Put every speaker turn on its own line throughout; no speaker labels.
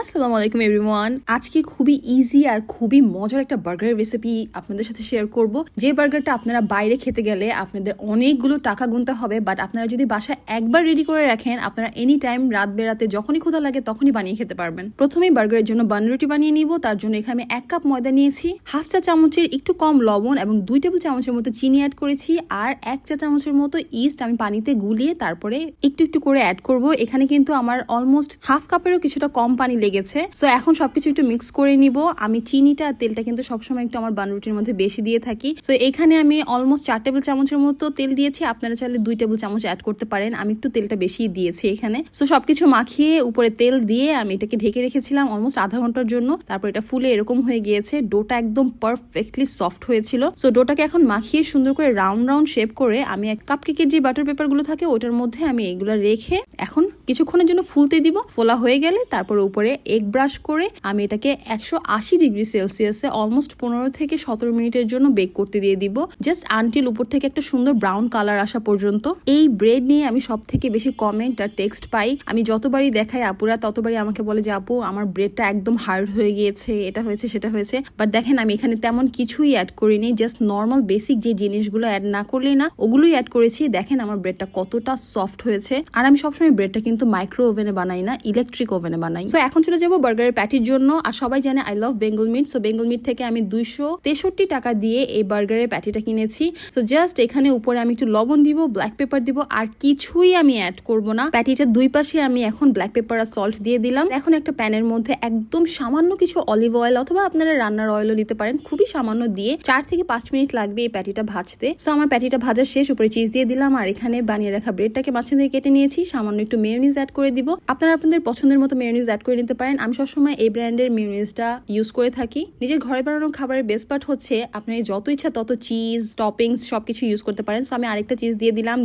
আসসালামু আলাইকুম এভরিওয়ান। আজকে খুবই ইজি আর খুবই মজার একটা বার্গারের রেসিপি আপনাদের সাথে শেয়ার করব। যে বার্গারটা আপনারা বাইরে খেতে গেলে আপনাদের অনেকগুলো টাকা গুনতে হবে, বাট আপনারা যদি বাসায় একবার রেডি করে রাখেন আপনারা এনি টাইম রাত বেরাতে যখনই ক্ষুধা লাগে তখনই বানিয়ে খেতে পারবেন। প্রথমেই বার্গারের জন্য বান রুটি বানিয়ে নিব। তার জন্য এখানে আমি 1 কাপ ময়দা নিয়েছি, হাফ চা চামচের একটু কম লবণ এবং 2 টেবিল চামচের মতো চিনি অ্যাড করেছি, আর 1 চা চামচের মতো ইস্ট আমি পানিতে গুলিয়ে তারপরে একটু একটু করে অ্যাড করব। এখানে কিন্তু আমার অলমোস্ট হাফ কাপেরও কিছুটা কম পানি লেগেছে। সো এখন সবকিছু একটু মিক্স করে নিব। আমি চিনিটা আর তেলটা কিন্তু সবসময় একটু আমার বানরুটির মধ্যে বেশি দিয়ে থাকি। সো এখানে আমি অলমোস্ট 4 টেবিল চামচের মতো তেল দিয়েছি, আপনারা চাইলে 2 টেবিল চামচ অ্যাড করতে পারেন। আমি একটু তেলটা বেশি দিয়েছি এখানে। সো সবকিছু মাখিয়ে উপরে তেল দিয়ে আমি এটাকে ঢেকে রেখেছিলাম অলমোস্ট আধা ঘন্টার জন্য। তারপর এটা ফুলে এরকম হয়ে গিয়েছে। ডোটা একদম পারফেক্টলি সফট হয়েছিল। সো ডোটাকে এখন মাখিয়ে সুন্দর করে রাউন্ড রাউন্ড শেপ করে আমি এক কাপ কেকের যে বাটার পেপার গুলো থাকে ওটার মধ্যে আমি এগুলো রেখে এখন কিছুক্ষণের জন্য ফুলতে দিব। ফোলা হয়ে গেলে তারপর উপরে এগ ব্রাশ করে আমি এটাকে 180 ডিগ্রি সেলসিয়াসে অলমোস্ট 15 থেকে 17 মিনিটের জন্য বেক করতে দিয়ে দিব, জাস্ট আনটিল উপর থেকে একটা সুন্দর ব্রাউন কালার আসা পর্যন্ত। এই ব্রেড নিয়ে আমি সব থেকে বেশি কমেন্ট আর টেক্সট পাই। আমি যতবারই দেখাই আপুরা ততবারই আমাকে বলে যে আপু আমার ব্রেডটা একদম হার্ড হয়ে গিয়েছে, এটা হয়েছে সেটা হয়েছে। বাট দেখেন আমি এখানে তেমন কিছুই অ্যাড করিনি, জাস্ট নর্মাল বেসিক যে জিনিসগুলো অ্যাড না করলেই না ওগুলোই অ্যাড করেছি। দেখেন আমার ব্রেডটা কতটা সফট হয়েছে। আর আমি সবসময় ব্রেডটা কিন্তু মাইক্রো ওভেনে বানাই না, ইলেকট্রিক ওভেনে বানাই। সো এখন চলে যাবো বার্গারের প্যাটির জন্য। আর সবাই জানে I love Bengal meet. So Bengal meet থেকে আমি 263 টাকা দিয়ে এই বার্গারের প্যাটিটা কিনেছি। সো জাস্ট এখানে উপরে আমি একটু লবণ দিব, ব্ল্যাক পেপার দিব, আর কিছুই আমি অ্যাড করব না। প্যাটিটার দুই পাশে আমি এখন ব্ল্যাক পেপার আর সল্ট দিয়ে দিলাম। এখন একটা প্যানের মধ্যে একদম সামান্য কিছু অলিভ অয়েল অথবা আপনারা রান্নার অয়েলও নিতে পারেন, খুবই সামান্য দিয়ে 4 থেকে 5 মিনিট লাগবে এই প্যাটিটা ভাজতে। সো আমার প্যাটিটা ভাজা শেষ, উপরে চিজ দিয়ে দিলাম আর এখানে বানিয়ে রাখা ব্রেডটাকে মাঝখান থেকে কেটে নিয়েছি। সামান্য একটু মেয়োনিজ অ্যাড করে দিব। আপনারা আপনাদের পছন্দের মতো মেয়োনিজ অ্যাড করে নিতে পারেন। আমি সবসময় এই ব্র্যান্ডের মেয়োনিজটা ইউজ করে থাকি। নিজের ঘরে বানানো খাবারের বেস্ট পার্ট হচ্ছে আপনি যত ইচ্ছা তত চিজ টপিংস সবকিছু ইউজ করতে পারেন। সো আমি আরেকটা চিজ দিয়ে দিলাম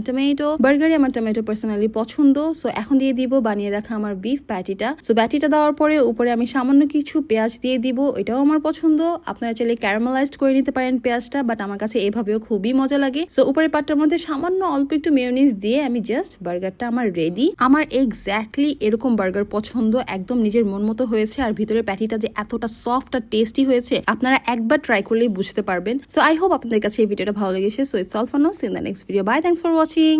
টমেটো। বার্গারে আমার টমেটো পার্সোনালি পছন্দ। সো এখন দিয়ে দিব বানিয়ে রাখা আমার বিফ প্যাটিটা। সো প্যাটিটা দেওয়ার পরে উপরে আমি সামান্য কিছু পেঁয়াজ দিয়ে দিব, এটাও আমার পছন্দ। আপনারা চাইলে ক্যারামেলাইজড করে নিতে পারেন পেঁয়াজটা, বাট আমার কাছে এভাবেও খুবই মজা লাগে। সো উপরে পাটটার মধ্যে সামান্য অল্প একটু মেয়োনিজ দিয়ে আমি জাস্ট বার্গারটা আমার রেডি। আমার এক্স্যাক্টলি এরকম বার্গার পছন্দ, একদম নিজের মন মতো হয়েছে। আর ভিতরে প্যাটিটা যে এতটা সফট আর টেস্টি হয়েছে আপনারা একবার ট্রাই করলেই বুঝতে পারবেন। সো আই হোপ আপনাদের কাছে এই ভিডিওটা ভালো লেগেছে। So it's all for now, see in the next video. Bye, thanks for watching.